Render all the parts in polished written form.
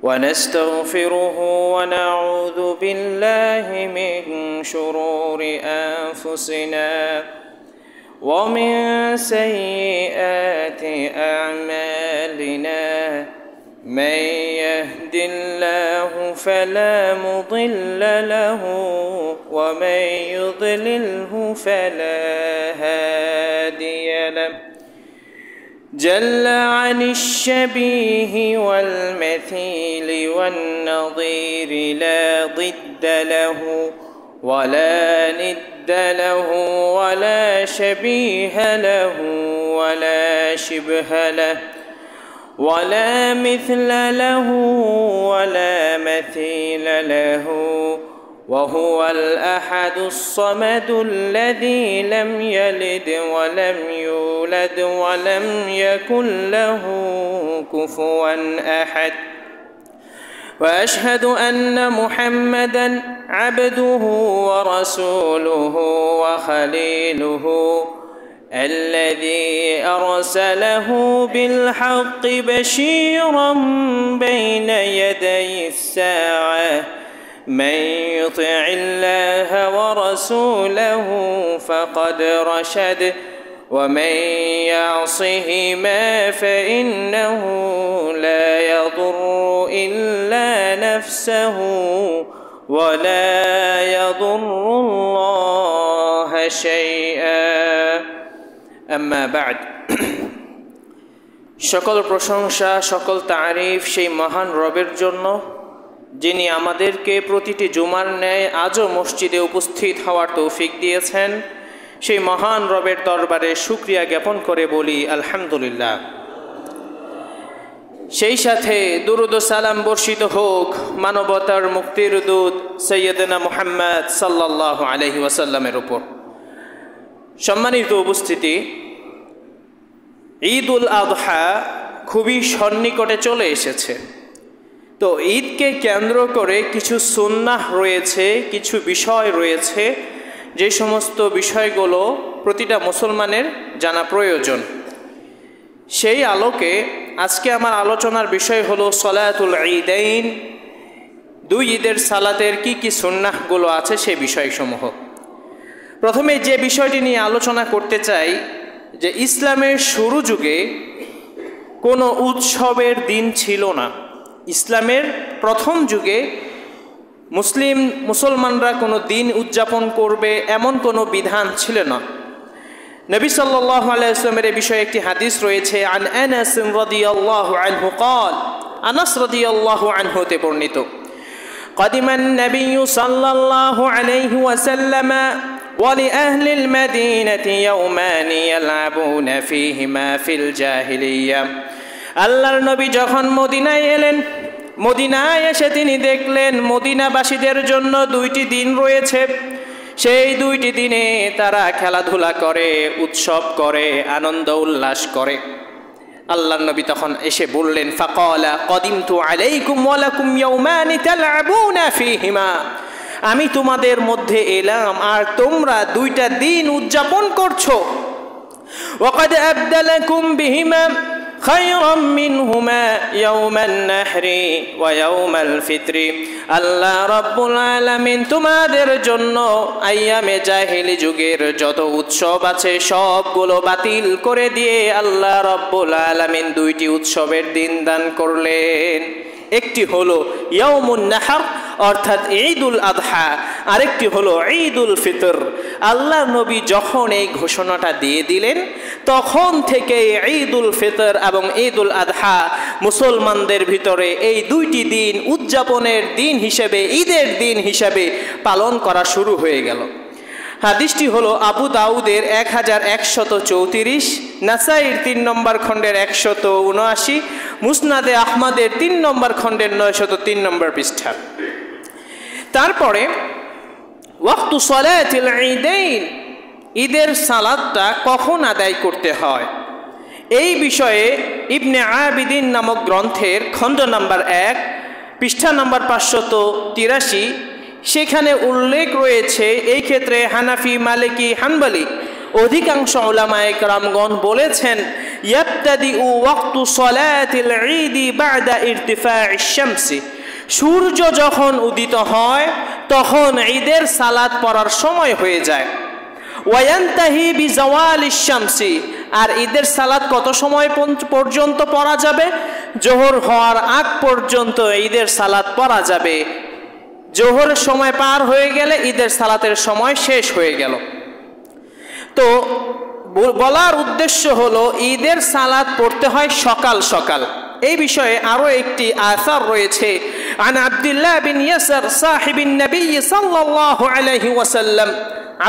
ونستغفره ونعوذ بالله من شرور أنفسنا ومن سيئات أعمالنا من يهد الله فلا مضل له ومن يضلله فلا هادي له جل عن الشبيه والمثيل والنظير لا ضد له ولا ند له ولا شبيه له ولا شبه له ولا مثل له ولا مثيل له وهو الأحد الصمد الذي لم يلد ولم يولد ولم يكن له كفوا أحد وأشهد أن محمدًا عبده ورسوله وخليله الذي أرسله بالحق بشيرًا بين يدي الساعة من يطع الله ورسوله فقد رشد ومن يعصهما فإنه لا يضر إلا نفسه ولا يضر الله شيئا أما بعد সকল প্রশংসা সকল তারিফ সেই মহান রবের জন্য যিনি আমাদেরকে প্রতিটি জুমার ন্যায় আজও মসজিদে উপস্থিত হওয়ার তৌফিক দিয়েছেন সেই মহান রবের দরবারে শুকরিয়া জ্ঞাপন করে বলি আলহামদুলিল্লাহ। সেই সাথে দুরুদ ও সালাম বর্ষিত হোক মানবতার মুক্তির দূত সৈয়দনা মুহাম্মদ সাল্লাল্লাহু আলাইহি ওয়াসাল্লামের উপর। সম্মানিত উপস্থিতি, ঈদ উল আযহা খুবই সন্নিকটে চলে এসেছে। তো ঈদকে কেন্দ্র করে কিছু সুন্নাহ রয়েছে, কিছু বিষয় রয়েছে, যে সমস্ত বিষয়গুলো প্রতিটা মুসলমানের জানা প্রয়োজন। সেই আলোকে আজকে আমার আলোচনার বিষয় হলো সলাতুল ঈদাইন, দুই ঈদের সালাতের কি সুন্নাহগুলো আছে সেই বিষয়সমূহ। প্রথমে যে বিষয়টি নিয়ে আলোচনা করতে চাই যে ইসলামের শুরু যুগে কোনো উৎসবের দিন ছিল না। ইসলামের প্রথম যুগে মুসলমানরা কোনো দিন উদযাপন করবে এমন কোনো বিধান ছিল না। নবী সাল্লাল্লাহু আলাইহি ওয়াসাল্লামের এই বিষয়ে একটি হাদিস রয়েছে, আন আনাস রাদিয়াল্লাহু আনহু قال, আনাস রাদিয়াল্লাহু আনহু তে বর্ণিত, قدم النبي صلى الله عليه وسلم ولأهل المدينة يومان يلعبون فيهما في الجاهلية। আল্লাহর নবী যখন মদিনায় এলেন, মদিনায় এসে তিনি দেখলেন মদিনাবাসীদের জন্য দুইটি দিন রয়েছে। সেই দুইটি দিনে তারা খেলাধুলা করে, উৎসব করে, আনন্দ উল্লাস করে। আল্লাহর নবী তখন এসে বললেন, ফাকালা কদিমতু আলাইকুম ওয়া লাকুম ইয়াওমানি তালআবুনা ফীহিমা, আমি তোমাদের মধ্যে এলাম আর তোমরা দুইটা দিন উদযাপন করছো। ওয়াকাদ আবদালাকুম বিহিমা খায়রাম মিনহুমা ইয়াওমান নাহরি ওয়া ইয়াওমাল ফিতরি, আল্লাহ রাব্বুল আলামিন তোমাদের জন্য আইয়ামে জাহিলি যুগের যত উৎসব আছে সবগুলো বাতিল করে দিয়ে আল্লাহ রাব্বুল আলামিন দুইটি উৎসবের দিন দান করলেন। একটি হলো ইয়াউমুন নাহর অর্থাৎ ঈদুল আযহা, আরেকটি হলো ঈদুল ফিতর। আল্লাহ নবী যখন এই ঘোষণাটা দিয়ে দিলেন তখন থেকে ঈদুল ফিতর এবং ঈদুল আযহা মুসলমানদের ভিতরে এই দুইটি দিন উদযাপনের দিন হিসেবে, ঈদের দিন হিসেবে পালন করা শুরু হয়ে গেল। হাদিসটি হলো আবু দাউদের 1134, নাসাইর 3 নম্বর খণ্ডের 179, মুসনাদে আহমদের 3 নম্বর খণ্ডের 903 নম্বর পৃষ্ঠা। তারপরে ওয়াক্তু সলাতিল ঈদাইন, ঈদের সালাতটা কখন আদায় করতে হয় এই বিষয়ে ইবনে আবিদিন নামক গ্রন্থের খণ্ড নম্বর 1 পৃষ্ঠা নম্বর 583 সেখানে উল্লেখ রয়েছে। এই ক্ষেত্রে হানাফি, মালিকি, হানবলি অধিকাংশ উলামায়ে কেরামগণ বলেছেন ইয়াবতাদিউ ওয়াক্তু সলাতিল ঈদি বা'দা ইরতিফা'iশ শামসি, সূর্য যখন উদিত হয় তখন ঈদের সালাত পড়ার সময় হয়ে যায়। ওয়ায়ান্তাহি বিজাওয়ালিশ শামসি, আর ঈদের সালাত কত সময় পর্যন্ত পড়া যাবে? জোহর হওয়ার আগ পর্যন্ত ঈদের সালাত পড়া যাবে। জোহরের সময় পার হয়ে গেলে ঈদের সালাতের সময় শেষ হয়ে গেল। তো বলার উদ্দেশ্য হলো ঈদের সালাত পড়তে হয় সকাল সকাল। এই বিষয়ে আরো একটি আসার রয়েছে। আন আব্দুল্লাহ বিন ইয়াসার সাহিবিন নবী সাল্লাল্লাহু আলাইহি ওয়াসাল্লাম,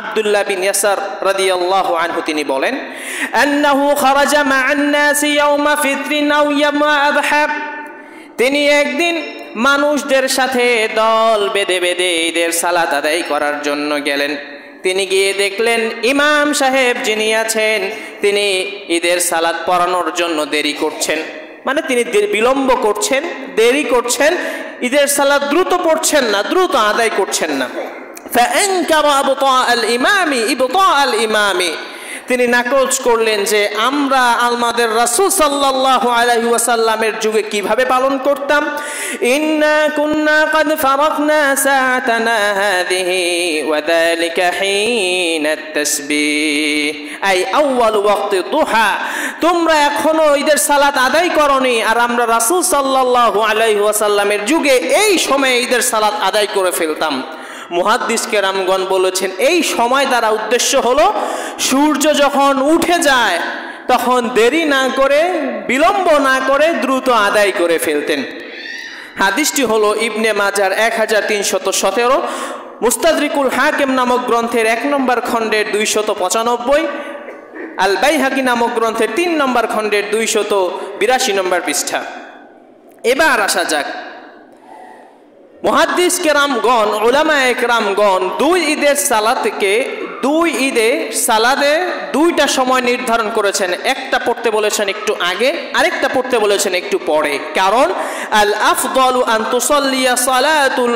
আব্দুল্লাহ বিন ইয়াসার রাদিয়াল্লাহু আনহু তিনি বলেন, আন্নাহু খারাজা মা'আন নাসি ইয়াওমা ফিতরিন আও ইয়াওমা আযহা, তিনি একদিন মানুষদের সাথে দল বেঁধে বেঁধে ঈদের সালাত আদায় করার জন্য গেলেন। তিনি গিয়ে দেখলেন ইমাম সাহেব যিনি আছেন তিনি ঈদের সালাত পড়ানোর জন্য দেরি করছেন, মানে তিনি বিলম্ব করছেন, দেরি করছেন, ঈদের সালাত দ্রুত পড়ছেন না, দ্রুত আদায় করছেন না। فأنكر إبطاء الإمام, তিনি নাকচ করলেন যে আমরা আমাদের রাসূল সাল্লাল্লাহু আলাইহি ওয়াসাল্লামের যুগে কিভাবে পালন করতাম। ইন্না কুন্না ক্বাদ ফারাকনা সাআতানা হাযিহি ওয়া যালিকা হিনাত তাসবিহ আই আউয়াল ওয়াক্তি দুহা, তোমরা এখনো ঈদের সালাত আদায় করনি, আর আমরা রাসূল সাল্লাল্লাহু আলাইহি ওয়াসাল্লামের যুগে এই সময়ে ঈদের সালাত আদায় করে ফেলতাম। মুহাদ্দিস কেরামগণ বলেছেন এই সময় দ্বারা উদ্দেশ্য হলো সূর্য যখন উঠে যায় তখন দেরি না করে, বিলম্ব না করে দ্রুত আদায় করে ফেলতেন। হাদিসটি হলো ইবনে মাজার 1317, মুস্তাদরিকুল হাকিম নামক গ্রন্থের 1 নম্বর খণ্ডের 295, আল বাইহাকি নামক গ্রন্থের 3 নম্বর খণ্ডের 282 নম্বর পৃষ্ঠা। এবার আসা যাক, মুহাদ্দিস কেরামগণ, উলামায়ে কেরামগণ দুই ঈদের সালাতকে দুই ঈদে সালাদে দুইটা সময় নির্ধারণ করেছেন। একটা পড়তে বলেছেন একটু আগে, আরেকটা পড়তে বলেছেন একটু পরে। কারণ আল আফদালু আন তুসাল্লিয়া সালাতুল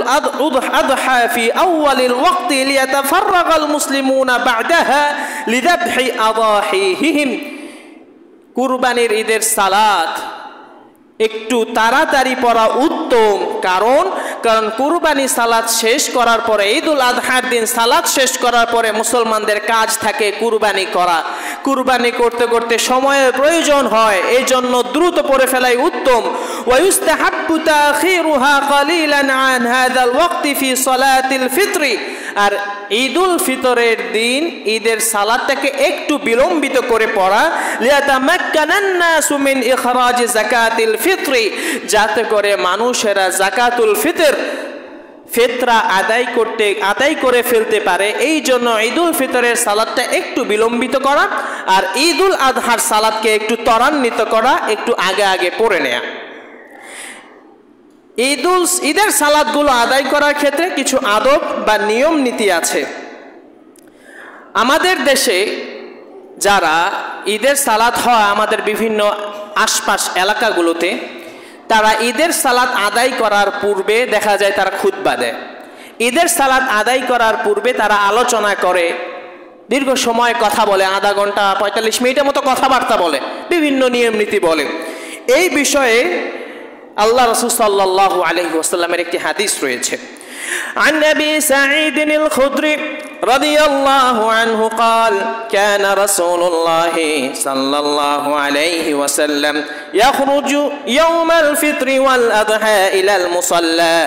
আযহা ফি আউয়ালিল ওয়াক্তি লিয়াতাফাররাগাল মুসলিমুনা বা'দাহা লিযাবহি আযাহিহিম, কুরবানির ঈদের সালাত একটু তাড়াতাড়ি পড়া উত্তম। কারণ কুরবানি সালাত শেষ করার পরে, ঈদুল আযহার দিন সালাত শেষ করার পরে মুসলমানদের কাজ থাকে কুরবানি করা। কুরবানি করতে করতে সময়ের প্রয়োজন হয়, এই জন্য দ্রুত পড়ে ফেলাই উত্তম। ওয়া ইউস্তাহাব্বু তাখিরুহা কালিলান আন হাযাল ওয়াক্তি ফি সালাতিল ফিতরি, আর ঈদুল ফিতরের দিন ঈদের সালাতটাকে একটু বিলম্বিত করে পড়া। লিয়াতামাক্কানান নাসু মিন ইখরাজ যাকাতিল ফিতরি, যাতে করে মানুষেরা যাকাতুল ফিতরা আদায় করে ফেলতে পারে। এই জন্য ঈদুল ফিতরের সালাতটা একটু বিলম্বিত করা, আর ঈদুল আযহার সালাতকে একটু ত্বরান্বিত করা, একটু আগে আগে পড়ে নেয়া। ঈদের সালাতগুলো আদায় করার ক্ষেত্রে কিছু আদব বা নিয়ম নীতি আছে। আমাদের দেশে যারা ঈদের সালাত হয় আমাদের বিভিন্ন আশপাশ এলাকাগুলোতে, তারা ঈদের সালাত আদায় করার পূর্বে দেখা যায় তারা খুতবা দেয়। ঈদের সালাত আদায় করার পূর্বে তারা আলোচনা করে, দীর্ঘ সময় কথা বলে, আধা ঘন্টা 45 মিনিটের মতো কথাবার্তা বলে, বিভিন্ন নিয়ম নীতি বলে। এই বিষয়ে আল্লাহ রাসূল সাল্লাল্লাহু আলাইহি ওয়াসাল্লামের একটি হাদিস রয়েছে। عن أبي سعيد الخدري رضي الله عنه قال كان رسول الله صلى الله عليه وسلم يخرج يوم الفطر والأضحى إلى المصلى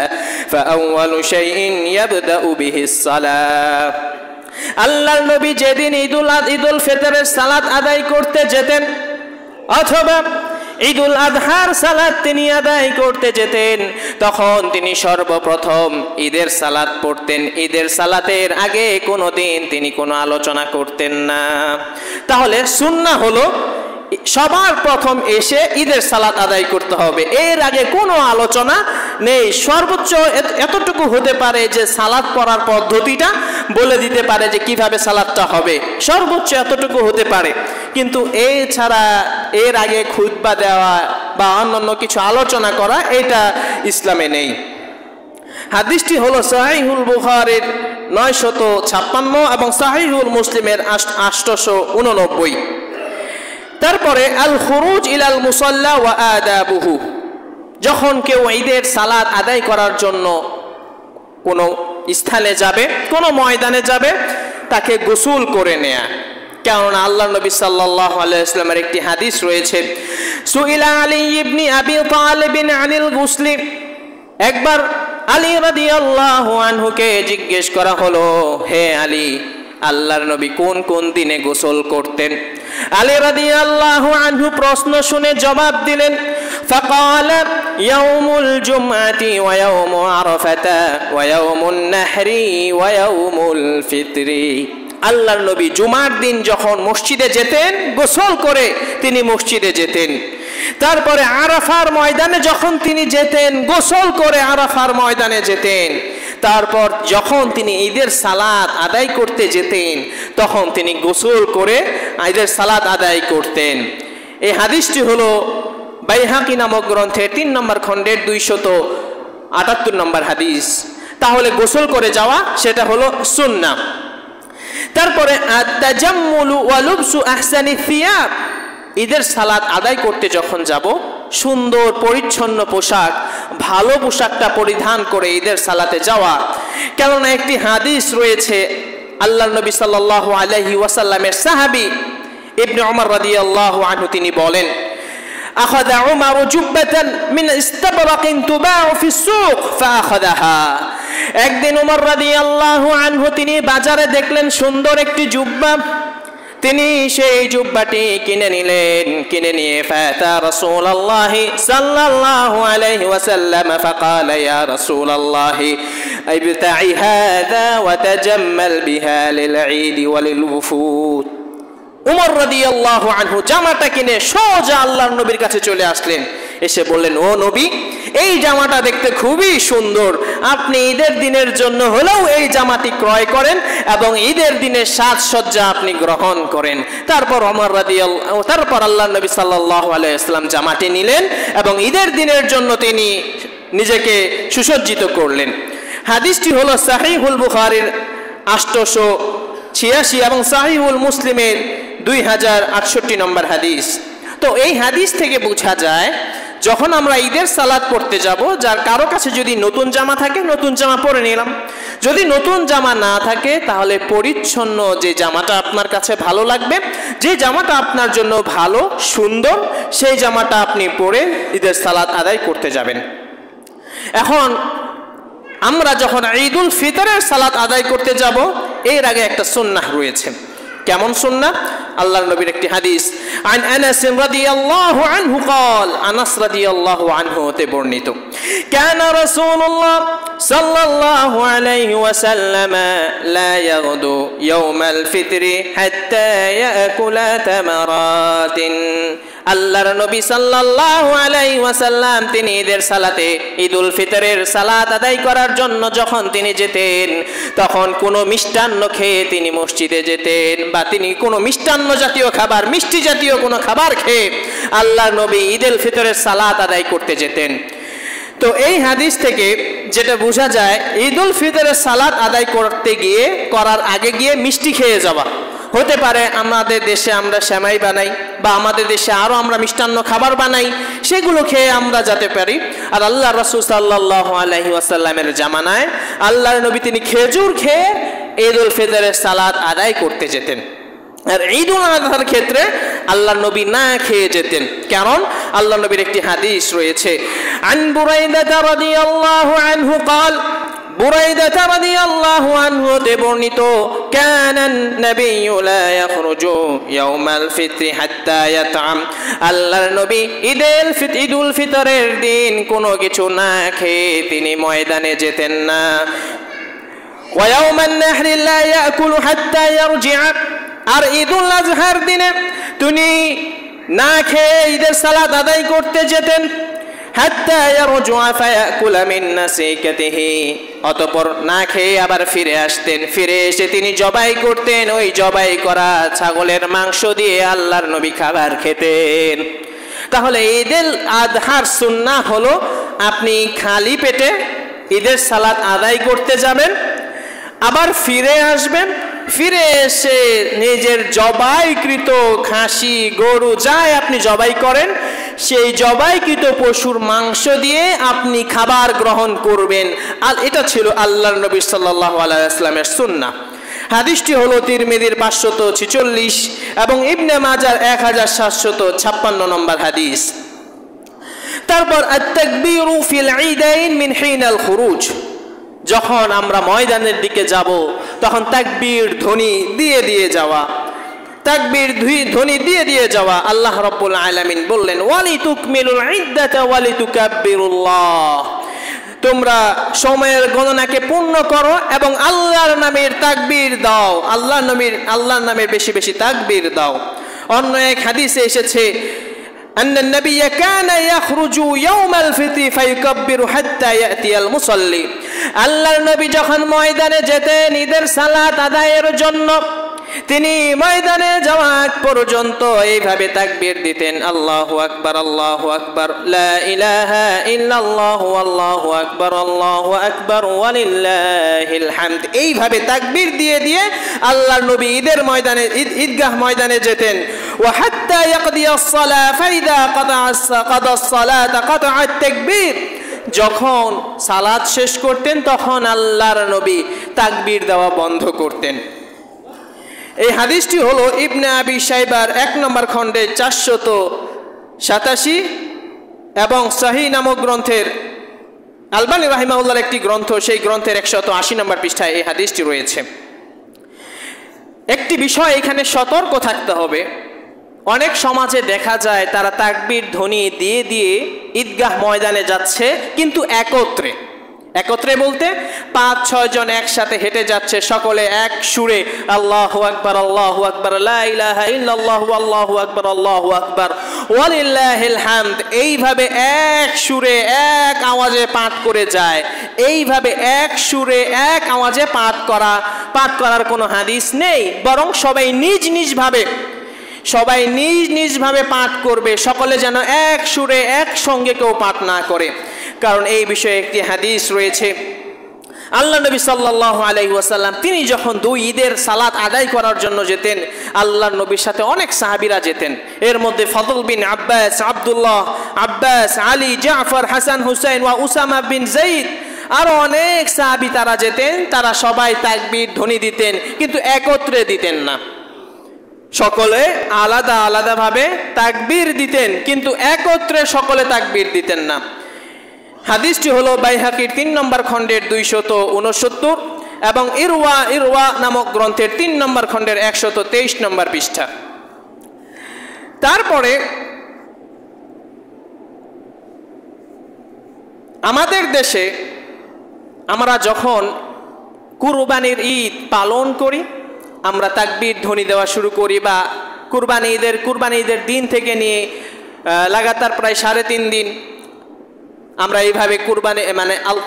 فأول شيء يبدأ به الصلاة, আল্লাহর নবী যেদিন ঈদুল ফিতরের সালাত আদায় করতে যেতেন অথবা ঈদুল আযহার সালাত তিনি আদায় করতে যেতেন, তখন তিনি সর্বপ্রথম ঈদের সালাত পড়তেন। ঈদের সালাতের আগে কোনোদিন তিনি কোনো আলোচনা করতেন না। তাহলে সুন্নাহ হলো সবার প্রথম এসে ঈদের সালাত আদায় করতে হবে, এর আগে কোনো আলোচনা নেই। সর্বোচ্চ এতটুকু হতে পারে যে সালাত পড়ার পদ্ধতিটা বলে দিতে পারে যে কিভাবে সালাতটা হবে, সর্বোচ্চ এতটুকু হতে পারে। কিন্তু এছাড়া এর আগে খুতবা দেওয়া বা অন্যান্য কিছু আলোচনা করা, এটা ইসলামে নেই। হাদিসটি হলো সহিহুল বুখারীর 956 এবং সাহিহুল মুসলিমের 889। তারপরে আল খুরুজ ইলাল মুসাল্লা ওয়া আদাবুহু, যখন কেউ ঈদের সালাত আদায় করার জন্য কোনো স্থানে যাবে, কোনো ময়দানে যাবে, তাকে গোসল করে নেয়া। কারণ আল্লাহ নবী সাল্লাল্লাহু আলাইহি ওয়াসাল্লামের একটি হাদিস রয়েছে, সুইলা আলী ইবনে আবি তালিব আনিল গুসলি, একবার আলী রাদিয়াল্লাহু আনহুকে জিজ্ঞেস করা হলো, হে আলী, আল্লাহর নবী কোন কোন দিনে গোসল করতেন? আলী রাদিয়াল্লাহু আনহু প্রশ্ন শুনে জবাব দিলেন, ফাকালা ইয়াউমুল জুমআতি ওয়া ইয়াউমু আরাফাতা ওয়া ইয়াউমুন নাহরি ওয়া ইয়াউমুল ফিতরি। আল্লাহর নবী জুমার দিন যখন মসজিদে যেতেন, গোসল করে তিনি মসজিদে যেতেন। তারপরে আরাফার ময়দানে যখন তিনি যেতেন, গোসল করে আরাফার ময়দানে যেতেন। তারপর যখন তিনি ঈদের সালাত আদায় করতে যেতেন, তখন তিনি গোসল করে ঈদের সালাত আদায় করতেন। এই হাদিসটি হলো বাইহাকি নামক গ্রন্থে 3 নম্বর খণ্ডের 278 নম্বর হাদিস। তাহলে গোসল করে যাওয়া সেটা হলো সুন্নাহ। তারপরে আত-তাজাম্মুলু ওয়া লুবসু আহসানি থিয়াব, ঈদের সালাত আদায় করতে যখন যাব, সুন্দর পরিচ্ছন্ন পোশাক, ভালো পোশাকটা পরিধান করে ঈদের সালাতে যাওয়া। কেননা একটি হাদিস রয়েছে, আল্লাহর নবী সাল্লাল্লাহু আলাইহি ওয়াসাল্লামের সাহাবী ইবনে ওমর রাদিয়াল্লাহু আনহু তিনি বলেন, আখাযা উমর জুব্বাতান মিন ইস্তাবরাকিন তুবাউ ফিস সুক ফাআখাযাহা। একদিন ওমর রাদিয়াল্লাহু আনহু তিনি বাজারে দেখলেন সুন্দর একটি জুব্বা, তিনি সেই জুব্বাটি কিনে নিলেন। কিনে নিয়ে ফাতা রাসূলুল্লাহ সাল্লাল্লাহু আলাইহি ওয়াসাল্লাম ফাকালা ইয়া রাসূলুল্লাহ ইবতাই হাযা ওয়া তাজাম্মাল বিহা লিল ঈদ ওয়া লিল ওয়ুফুদ। উমর রাদিয়াল্লাহু আনহু জামাটা কিনে সোজা আল্লাহর নবীর কাছে চলে আসলেন। এসে বললেন, ও নবী, এই জামাটা দেখতে খুবই সুন্দর, আপনি ঈদের দিনের জন্য হলেও এই জামাটি ক্রয় করেন এবং ঈদের দিনের সাজসজ্জা আপনি গ্রহণ করেন। তারপর আল্লাহর নবী সাল্লাল্লাহু আলাইহি ওয়াসাল্লাম জামাটি নিলেন এবং ঈদের দিনের জন্য তিনি নিজেকে সুসজ্জিত করলেন। হাদিসটি হলো সাহিহুল বুখারীর 886 এবং সাহিহুল মুসলিমের 2068 নম্বর হাদিস। তো এই হাদিস থেকে বোঝা যায়, যখন আমরা ঈদের সালাত পড়তে যাব, যার কারো কাছে যদি নতুন জামা থাকে নতুন জামা পরে নিলাম, যদি নতুন জামা না থাকে তাহলে পরিচ্ছন্ন যে জামাটা আপনার কাছে ভালো লাগবে, যে জামাটা আপনার জন্য ভালো সুন্দর, সেই জামাটা আপনি পরে ঈদের সালাত আদায় করতে যাবেন। এখন আমরা যখন ঈদুল ফিতরের সালাত আদায় করতে যাব, এর আগে একটা সুন্নাহ রয়েছে। কেমন সুন্নাহ? আল্লাহর নবীর একটি হাদিস, আন আনাস রাদিয়াল্লাহু আনহু قال, আনাস রাদিয়াল্লাহু আনহু তে বর্ণিত, কানা রাসূলুল্লাহ সাল্লাল্লাহু আলাইহি ওয়াসাল্লাম লা ইয়াগদু ইয়াউমাল ফিতরি হাত্তা ইয়াকুলা তামারাতিন। আল্লাহর নবী সাল্লাল্লাহু আলাইহি ওয়াসাল্লাম তিনি ঈদের সালাতে, ঈদুল ফিতরের সালাত আদায় করার জন্য যখন তিনি যেতেন, তখন কোনো মিষ্টান্ন খেয়ে তিনি মসজিদে যেতেন, বা তিনি কোনো মিষ্টান্ন জাতীয় খাবার, মিষ্টি জাতীয় কোনো খাবার খেয়ে আল্লাহর নবী ঈদুল ফিতরের সালাত আদায় করতে যেতেন। তো এই হাদিস থেকে যেটা বোঝা যায়, ঈদুল ফিতরের সালাত আদায় করতে গিয়ে, করার আগে গিয়ে মিষ্টি খেয়ে যাওয়া। হতে পারে আমাদের দেশে আমরা সেমাই বানাই, বা আমাদের দেশে আরও আমরা মিষ্টান্ন খাবার বানাই, সেগুলো খেয়ে আমরা যেতে পারি। আর আল্লাহ রাসূল সাল্লাল্লাহু আলাইহি ওয়াসাল্লামের জামানায় আল্লাহর নবী তিনি খেজুর খেয়ে ঈদুল ফিতরের সালাত আদায় করতে যেতেন। আর ঈদুল আযহার ক্ষেত্রে আল্লাহর নবী না খেয়ে যেতেন। কারণ আল্লাহ নবীর একটি হাদিস রয়েছে, আন বুরাইদা রাদিয়াল্লাহু আনহু قال, বুরাইদা রাদিয়াল্লাহু আনহু তে বর্ণিত, কানান নাবিয়্যু লা ইয়াখরুজু ইয়াউমাল ফিতরি হাত্তা ইয়াতআম। আল্লাহর নবী ঈদুল ফিতরের দিন কোনো কিছু না খেয়ে তিনি ময়দানে যেতেন না। ওয়া ইয়াউমান নাহরি লা ইয়াকুলু হাত্তা ইয়ারজিআ। আর ঈদুল আযহার দিনে তিনি না খেয়ে ঈদের সালাত আদায় করতে যেতেন, হাত্তা ইয়ারজুআ ফায়াকুলা মিন নাসিকাতিহি। অতঃপর না খেয়ে আবার ফিরে আসতেন, ফিরে এসে তিনি জবাই করতেন, ওই জবাই করা ছাগলের মাংস দিয়ে আল্লাহর নবী খাবার খেতেন। তাহলে ঈদুল আযহার সুন্নাহ হলো, আপনি খালি পেটে ঈদের সালাত আদায় করতে যাবেন, আবার ফিরে আসবেন, ফিরে এসে নিজের জবাইকৃত খাসি গরু যাই আপনি জবাই করেন সেই জবাইকৃত পশুর মাংস দিয়ে আপনি খাবার গ্রহণ করবেন। আর এটা ছিল আল্লাহর নবী সাল্লাল্লাহু আলাইহি ওয়াসাল্লামের সুন্নাহ। হাদিসটি হলো তিরমিজির 546 এবং ইবনে মাজার 1756 নম্বর হাদিস। তারপর আত-তাকবীরু ফিল ঈদাইন মিন হিনাল খুরুজ, যখন আমরা ময়দানের দিকে যাব তখন তাকবীর ধ্বনি দিয়ে দিয়ে যাওয়া, তাকবীর ধ্বনি দিয়ে দিয়ে যাওয়া। আল্লাহ রাব্বুল আলামিন বললেন ওয়ালিতুকমিলুল ইদ্দাতা ওয়ালিতুকাব্বিরুল্লাহ, তোমরা সময়ের গণনাকে পূর্ণ করো এবং আল্লাহর নামের তাকবীর দাও, আল্লাহর নামের বেশি বেশি তাকবীর দাও। অন্য এক হাদিসে এসেছে আন্নান নবী কানা ইয়াখরুজু ইয়াওমাল ফিতরি ফায়ুকাব্বিরু হাত্তা ইয়াতিয়াল মুসাল্লি, আল্লাহর নবী যখন ময়দানে যেতেন ঈদের সালাত আদায়ের জন্য তিনি ময়দানে যাওয়া পর্যন্ত এইভাবে তাকবীর দিতেন, আল্লাহু আকবার আল্লাহু আকবার লা ইলাহা ইল্লাল্লাহু আল্লাহু আকবার ওয়ালিল্লাহিল হামদ। এইভাবে তাকবীর দিয়ে দিয়ে আল্লাহর নবী ঈদের ময়দানে ঈদগাহ ময়দানে যেতেন। ওয়া হাত্তা ইয়াকদিয়াস সালাহ ফাইদা কাদাস সালাতা কাতাআত তাকবীর, যখন সালাত শেষ করতেন তখন আল্লাহর নবী তাকবীর দেওয়া বন্ধ করতেন। এই হাদিসটি হলো ইবনে আবি শাইবার 1 নম্বর খণ্ডে 487 এবং সহিহ নামক গ্রন্থের আলবানী রাহিমাহুল্লাহর একটি গ্রন্থ, সেই গ্রন্থের 180 নম্বর পৃষ্ঠায় এই হাদিসটি রয়েছে। একটি বিষয় এখানে সতর্ক থাকতে হবে, অনেক সমাজে দেখা যায় তারা তাকবীর ধ্বনি দিয়ে দিয়ে ঈদগাহ ময়দানে যাচ্ছে, কিন্তু একত্রে বলতে 5-6 জন একসাথে হেঁটে যাচ্ছে, সকলে এক সুরে আল্লাহু আকবার লা ইলাহা ইল্লাল্লাহু আল্লাহু আকবার ওয়ালিল্লাহিল হামদ, এইভাবে এক সুরে এক আওয়াজে পাঠ করে যায়। এইভাবে এক সুরে এক আওয়াজে পাঠ করার কোনো হাদিস নেই, বরং সবাই নিজ নিজভাবে পাঠ করবে, সকলে যেন এক সুরে একসঙ্গে কেউ পাঠ না করে। কারণ এই বিষয়ে একটি হাদিস রয়েছে, আল্লাহ নবী সাল্লাল্লাহু আলাইহি ওয়াসাল্লাম তিনি যখন 2 ঈদের সালাত আদায় করার জন্য যেতেন, আল্লাহর নবীর সাথে অনেক সাহাবীরা যেতেন। এর মধ্যে ফজল বিন আব্বাস, আব্দুল্লাহ আব্বাস, আলী, জাফর, হাসান, হুসাইন ওয়া উসামা বিন যায়েদ, আরো অনেক সাহাবী তারা যেতেন। তারা সবাই তাকবীর ধ্বনি দিতেন, কিন্তু একত্রে দিতেন না, সকলে আলাদা আলাদাভাবে তাকবীর দিতেন, কিন্তু একত্রে সকলে তাকবীর দিতেন না। হাদিসটি হলো বাইহাকির 3 নম্বর খণ্ডের 269 এবং ইরওয়া নামক গ্রন্থের 3 নম্বর খণ্ডের 123 নম্বর পৃষ্ঠা। তারপরে আমাদের দেশে আমরা যখন কুরবানির ঈদ পালন করি, আমরা তাকবীর ধ্বনি দেওয়া শুরু করি, বা কুরবানি ঈদের দিন থেকে নিয়ে লাগাতার প্রায় 3.5 দিন আমরা এইভাবে কুরবানি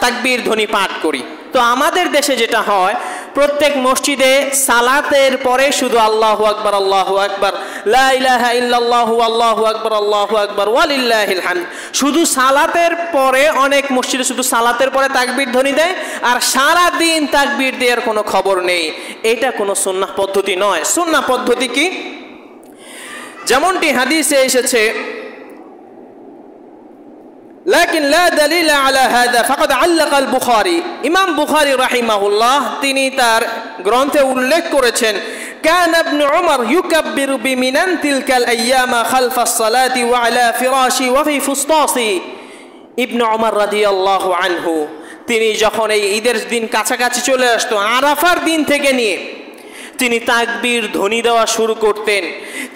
তাকবীর ধ্বনি পাঠ করি। তো আমাদের দেশে যেটা হয়, প্রত্যেক মসজিদে সালাতের পরে শুধু আল্লাহু আকবার লা ইলাহা ইল্লাল্লাহু আল্লাহু আকবার ওয়ালিল্লাহিল হামদ, শুধু সালাতের পরে অনেক মসজিদে শুধু সালাতের পরে তাকবীর ধ্বনি দেয়, আর সারা দিন তাকবীর দেওয়ার কোনো খবর নেই। এটা কোনো সুন্নাহ পদ্ধতি নয়। সুন্নাহ পদ্ধতি কি? যেমনটি হাদিসে এসেছে, লাকিন লা দালিলা আলা হাদা ফাকাদ আল্লাকা আল বুখারী, ইমাম বুখারী রাহিমাহুল্লাহ তিনি তার গ্রন্থে উল্লেখ করেছেন, কানা ইবনে উমর ইউকাব্বিরু বিমিনান তিলকাল আইয়ামা খালফাস সালাতি ওয়া আলা ফিরাশি ওয়া ফি ফুসতাসি। ইবনে উমর রাদিয়াল্লাহু আনহু তিনি যখন এই ঈদের দিন কাছাকাছি চলে আসতো, আরাফার দিন থেকে নিয়ে তিনি তাকবীর ধ্বনি দেওয়া শুরু করতেন।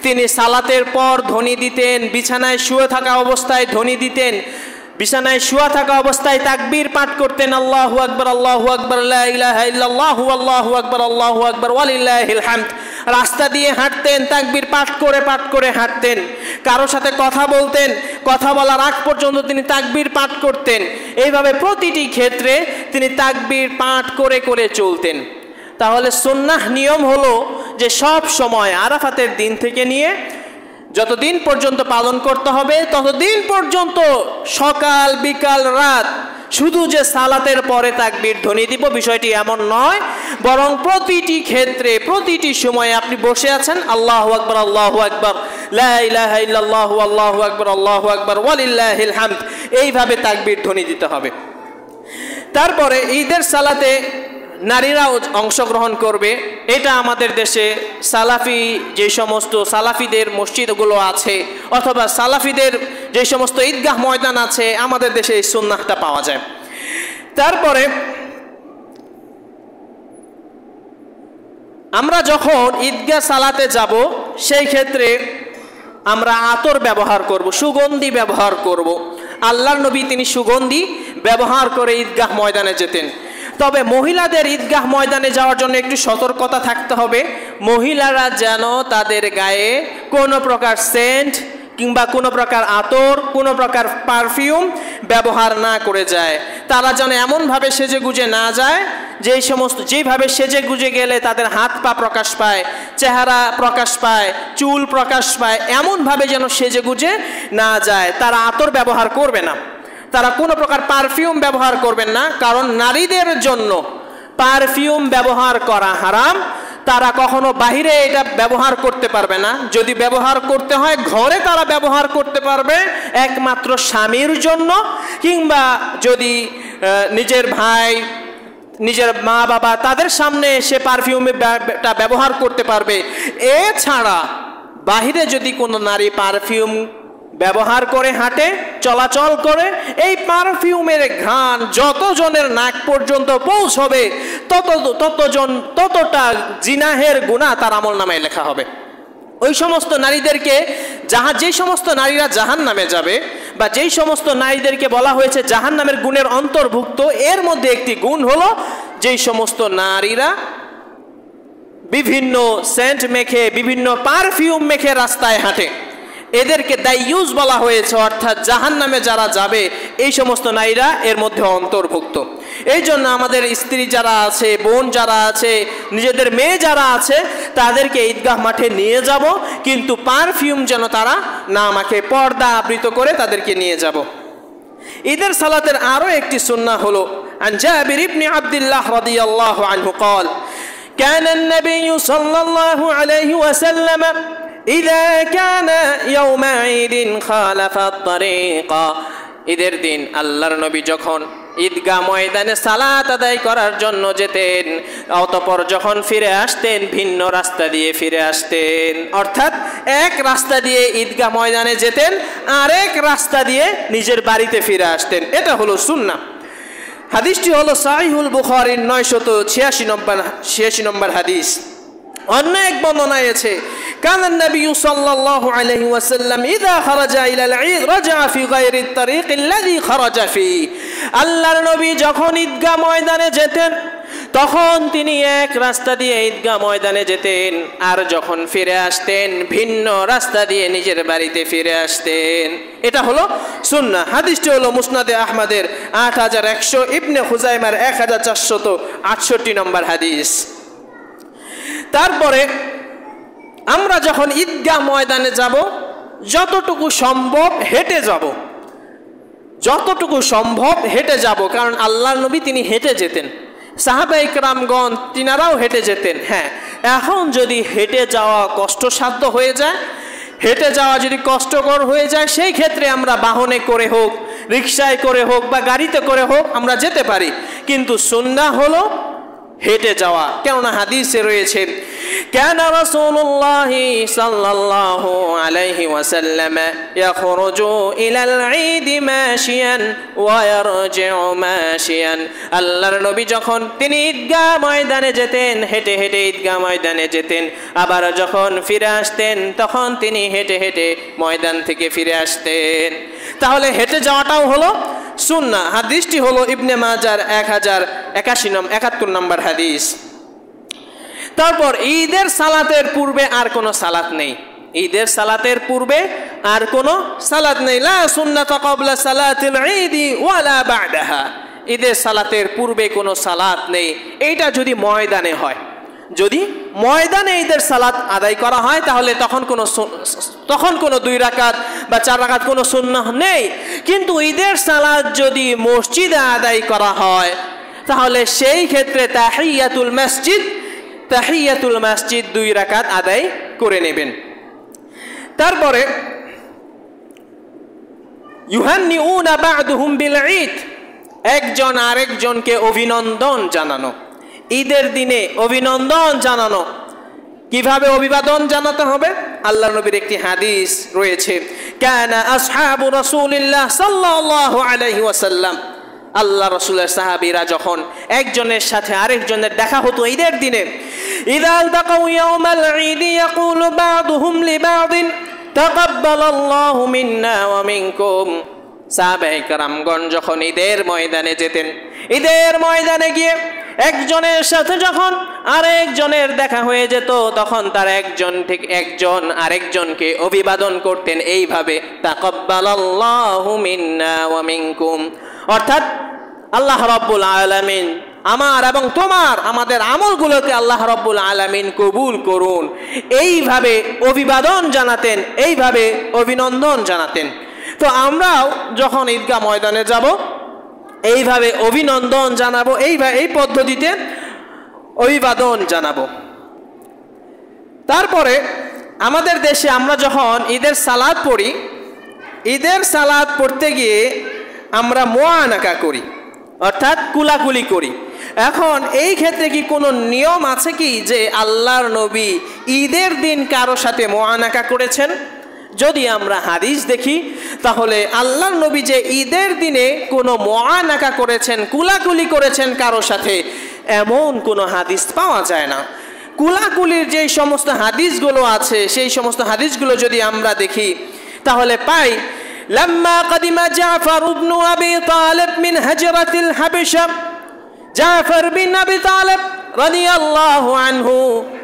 তিনি সালাতের পর ধ্বনি দিতেন, বিছানায় শুয়ে থাকা অবস্থায় ধ্বনি দিতেন, বিছানায় শুয়ে থাকা অবস্থায় তাকবীর পাঠ করতেন, আল্লাহু আকবার লা ইলাহা ইল্লাল্লাহু আল্লাহু আকবার ওয়ালিল্লাহিল হামদ। রাস্তা দিয়ে হাঁটতেন, তাকবীর পাঠ করে হাঁটতেন। কারো সাথে কথা বলতেন, কথা বলার আগ পর্যন্ত তিনি তাকবীর পাঠ করতেন। এইভাবে প্রতিটি ক্ষেত্রে তিনি তাকবীর পাঠ করে করে চলতেন। তাহলে সুন্নাহ নিয়ম হলো যে সব সময় আরাফাতের দিন থেকে নিয়ে যতদিন পর্যন্ত পালন করতে হবে, ততদিন পর্যন্ত সকাল বিকাল রাত শুধু যে সালাতের পরে তাকবীর ধ্বনি দিব বিষয়টি এমন নয়, বরং প্রতিটি ক্ষেত্রে প্রতিটি সময়ে আপনি বসে আছেন, আল্লাহু আকবার আল্লাহু আকবার, লা ইলাহা ইল্লাল্লাহু আল্লাহু আকবার আল্লাহু আকবার ওয়ালিল্লাহিল হামদ, এইভাবে তাকবীর ধ্বনি দিতে হবে। তারপরে ঈদের সালাতে নারীরাও অংশগ্রহণ করবে। এটা আমাদের দেশে সালাফি যে সমস্ত সালাফিদের মসজিদগুলো আছে অথবা সালাফিদের যে সমস্ত ঈদগাহ ময়দান আছে আমাদের দেশে এই সুন্নাহটা পাওয়া যায়। তারপরে আমরা যখন ঈদগাহ সালাতে যাব সেই ক্ষেত্রে আমরা আতর ব্যবহার করব, সুগন্ধি ব্যবহার করব। আল্লাহর নবী তিনি সুগন্ধি ব্যবহার করে ঈদগাহ ময়দানে যেতেন। তবে মহিলাদের ঈদগাহ ময়দানে যাওয়ার জন্য একটু সতর্কতা থাকতে হবে। মহিলারা যেন তাদের গায়ে কোনো প্রকার সেন্ট কিংবা কোনো প্রকার আতর, কোনো প্রকার পারফিউম ব্যবহার না করে যায়। তারা যেন এমনভাবে সেজে গুজে না যায় যেভাবে সেজে গুজে গেলে তাদের হাত পা প্রকাশ পায়, চেহারা প্রকাশ পায়, চুল প্রকাশ পায়, এমনভাবে যেন সেজে গুজে না যায়। তারা আতর ব্যবহার করবে না, তারা কোনো প্রকার পারফিউম ব্যবহার করবেন না, কারণ নারীদের জন্য পারফিউম ব্যবহার করা হারাম। তারা কখনো বাহিরে এটা ব্যবহার করতে পারবে না। যদি ব্যবহার করতে হয় ঘরে তারা ব্যবহার করতে পারবে একমাত্র স্বামীর জন্য, কিংবা যদি নিজের ভাই, নিজের মা বাবা তাদের সামনে সে পারফিউমটা ব্যবহার করতে পারবে। এছাড়া বাহিরে যদি কোনো নারী পারফিউম ব্যবহার করে হাঁটে, চলাচল করে, এই পারফিউমের ঘ্রাণ যতজনের নাক পর্যন্ত পৌঁছবে ততটা জিনাহের গুনাহ তার আমলনামায় লেখা হবে। ওই সমস্ত নারীদেরকে যেই সমস্ত নারীরা জাহান্নামে যাবে বা যেই সমস্ত নারীদেরকে বলা হয়েছে জাহান্নামের গুণের অন্তর্ভুক্ত, এর মধ্যে একটি গুণ হলো যেই সমস্ত নারীরা বিভিন্ন সেন্ট মেখে, বিভিন্ন পারফিউম মেখে রাস্তায় হাঁটে, এদেরকে দাইয়ুস বলা হয়েছে, অর্থাৎ জাহান্নামে যারা যাবে এই সমস্ত নারীরা এর মধ্যে অন্তর্ভুক্ত। এই জন্য আমাদের স্ত্রী যারা আছে, বোন যারা আছে, নিজেদের মেয়ে যারা আছে, তাদেরকে ঈদগাহ মাঠে নিয়ে যাব, কিন্তু পারফিউম যেন তারা না মাখে, পর্দা আবৃত করে তাদেরকে নিয়ে যাব। ঈদের সালাতের আরও একটি সুন্নাহ হলো আন জাবির ইবনে আব্দুল্লাহ রাদিয়াল্লাহু আনহু قال كان النبي صلى الله عليه وسلم إذا كان يوم عيد خالف الطريق, ঈদের দিন আল্লাহর নবী যখন ঈদগাহ ময়দানে সালাত আদায় করার জন্য যেতেন, অতঃপর যখন ফিরে আসতেন ভিন্ন রাস্তা দিয়ে ফিরে আসতেন। অর্থাৎ এক রাস্তা দিয়ে ঈদগাহ ময়দানে যেতেন, আরেক রাস্তা দিয়ে নিজের বাড়িতে ফিরে আসতেন। এটা হলো সুন্নাহ। হাদিসটি হলো সহিহুল বুখারীর 986 নম্বর হাদিস। অন্য এক বর্ণনায় আছে কানান নবী সাল্লাল্লাহু আলাইহি ওয়াসাল্লাম ইযা খারাজা ইলাল ঈদ রাজা ফি গায়রি আত-তারিক আল্লাযী খারাজা ফি। আল্লাহর নবী যখন ঈদগাহ ময়দানে যেতেন তখন তিনি এক রাস্তা দিয়ে ঈদগাহ ময়দানে যেতেন, আর যখন ফিরে আসতেন ভিন্ন রাস্তা দিয়ে নিজের বাড়িতে ফিরে আসতেন। এটা হলো সুন্নাহ। হাদিসটি হলো মুসনাদে আহমদের 8100, ইবনে খুজাইমার 1468 নম্বর হাদিস। তারপরে আমরা যখন ঈদগাহ ময়দানে যাব যতটুকু সম্ভব হেঁটে যাব, যতটুকু সম্ভব হেঁটে যাব, কারণ আল্লাহর নবী তিনি হেঁটে যেতেন, সাহাবায়ে কেরামগণ তিনারাও হেঁটে যেতেন। হ্যাঁ, এখন যদি হেঁটে যাওয়া কষ্টসাধ্য হয়ে যায়, হেঁটে যাওয়া যদি কষ্টকর হয়ে যায়, সেই ক্ষেত্রে আমরা বাহনে করে হোক, রিকশায় করে হোক বা গাড়িতে করে হোক আমরা যেতে পারি, কিন্তু সুন্নাহ হলো হেঁটে যাওয়া। কেননা হাদিসে রয়েছে কানা রাসূলুল্লাহি সাল্লাল্লাহু আলাইহি ওয়াসাল্লাম ইয়াখরুজু ইলাল ঈদ মাশিয়ান ওয়া ইয়ারজিউ মাশিয়ান। আল্লাহর নবী যখন তিনি ঈদগাহ ময়দানে যেতেন হেঁটে হেঁটে ঈদগাহ ময়দানে যেতেন, আবার যখন ফিরে আসতেন তখন তিনি হেঁটে হেঁটে ময়দান থেকে ফিরে আসতেন। তাহলে হেঁটে যাওয়াটাও হলো সুন্নাহ। হাদিসটি হলো ইবনে মাজার 1071 নম্বর হাদিস। তারপর ঈদের সালাতের পূর্বে আর কোনো সালাত নেই, ঈদের সালাতের পূর্বে আর কোনো সালাত নেই। লা সুন্নাতা ক্বাবলা সালাতিল ঈদ ওয়ালা বা'দাহা। ঈদের সালাতের পূর্বে কোনো সালাত নেই। এইটা যদি ময়দানে হয়, যদি ময়দানে ঈদের সালাত আদায় করা হয় তাহলে তখন কোনো 2 রাকাত বা 4 রাকাত কোনো সুন্নাহ নেই। কিন্তু ঈদের সালাত যদি মসজিদে আদায় করা হয় তাহলে সেই ক্ষেত্রে তাহিয়াতুল মসজিদ 2 রাকাত আদায় করে নেবেন। তারপরে ইউহান্নিউনা বা'দুহুম বিল ঈদ, একজন আরেকজনকে অভিনন্দন জানানো, ঈদের দিনে অভিনন্দন জানানো। কিভাবে অভিবাদন জানাতে হবে? আল্লাহর নবীর একটি হাদিস রয়েছে, কানা আসহাবু রাসূলিল্লাহ সাল্লাল্লাহু আলাইহি ওয়াসাল্লাম, আল্লাহ রাসূলের সাহাবীরা যখন একজনের সাথে আরেকজনের দেখা হতো ঈদের দিনে, ইযা আলতাকাউ ইয়াউমাল ঈদ ইয়াকুলু বা'দুহুম লিবা'দিন তাকাব্বালাল্লাহু মিন্না ওয়া মিনকুম। সাহাবায়ে কেরামগণ যখন ঈদের ময়দানে যেতেন, ঈদের ময়দানে গিয়ে একজনের সাথে যখন আরেকজনের দেখা হয়ে যেত তখন তার একজন আরেকজনকে অভিবাদন করতেন এইভাবে, তাকাব্বালাল্লাহু মিন্না ওয়া মিনকুম, অর্থাৎ আল্লাহ রাব্বুল আলামিন আমার এবং আমাদের আমলগুলোকে আল্লাহ রাব্বুল আলামিন কবুল করুন, এইভাবে অভিবাদন জানাতেন, এইভাবে অভিনন্দন জানাতেন। তো আমরাও যখন ঈদগাহ ময়দানে যাব এইভাবে অভিনন্দন জানাবো, এই পদ্ধতিতে অভিবাদন জানাবো। তারপরে আমাদের দেশে আমরা যখন ঈদের সালাত পড়ি, ঈদের সালাত পড়তে গিয়ে আমরা মুআনাকা করি, অর্থাৎ কুলাকুলি করি। এখন এই ক্ষেত্রে কি কোনো নিয়ম আছে কি যে আল্লাহর নবী ঈদের দিন কারো সাথে মুআনাকা করেছেন? যদি আমরা হাদিস দেখি তাহলে আল্লাহর নবী যে ঈদের দিনে কোনো মুআনাকা করেছেন, কুলাকুলি করেছেন কারো সাথে, এমন কোনো হাদিস পাওয়া যায় না। কুলাকুলির যে সমস্ত হাদিসগুলো আছে সেই সমস্ত হাদিসগুলো যদি আমরা দেখি তাহলে পাই, লাম্মা কাদিমা জাফর ইবনে আবি তালিব মিন হাজরাতিল হাবশা, জাফর বিন আবি তালিব রাদিয়াল্লাহু আনহু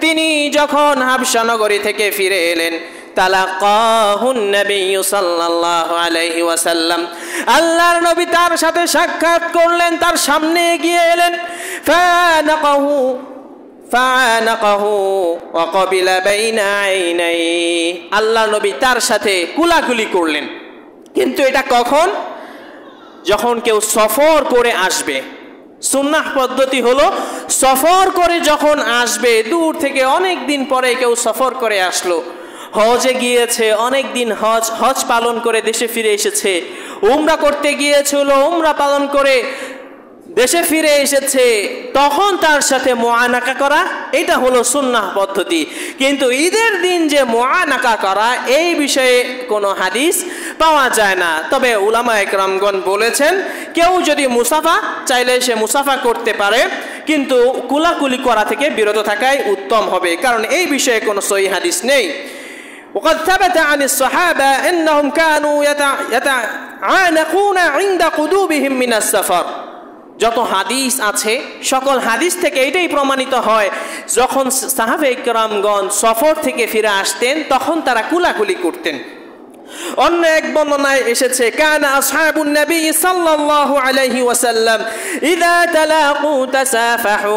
তিনি যখন হাবশা নগরী থেকে ফিরে এলেন, তালাকাহুন নবী সাল্লাল্লাহু আলাইহি ওয়াসাল্লাম, আল্লাহর নবী তার সাথে সাক্ষাৎ করলেন, তার সামনে এগিয়ে এলেন, ফানাকাহু ওয়া ক্বাবিলা বাইনা আইনাই, আল্লাহর নবী তার সাথে কুলাকুলি করলেন। কিন্তু এটা কখন? যখন কেউ সফর করে আসবে। সুন্নাহ পদ্ধতি হলো সফর করে যখন আসবে, দূর থেকে অনেক দিন পরে কেউ সফর করে আসলো, হজে গিয়েছে, অনেক দিন হজ পালন করে দেশে ফিরে এসেছে, উমরা করতে গিয়েছিল, উমরা পালন করে দেশে ফিরে এসেছে, তখন তার সাথে মুআনাকা করা, এটা হলো সুন্নাহ পদ্ধতি। কিন্তু ঈদের দিন যে মুআনাকা করা, এই বিষয়ে কোনো হাদিস পাওয়া যায় না। তবে উলামায়ে কেরামগণ বলেছেন কেউ যদি মুসাফা চাইলে সে মুসাফা করতে পারে, কিন্তু কুলাকুলি করা থেকে বিরত থাকাই উত্তম হবে, কারণ এই বিষয়ে কোনো সহিহ হাদিস নেই। وقد ثبت عن الصحابة أنهم كانوا يتعانقون عند قدومهم من السفر। যত হাদিস আছে সকল হাদিস থেকে এটাই প্রমাণিত হয়, যখন সাহাবায়ে কেরামগণ সফর থেকে ফিরে আসতেন তখন তারা কুলাকুলি করতেন। অন্য এক বর্ণনায় এসেছে, কানা আসহাবুন নবী সাল্লাল্লাহু আলাইহি ওয়াসাল্লাম ইযা তালাকু তাসাফাহু,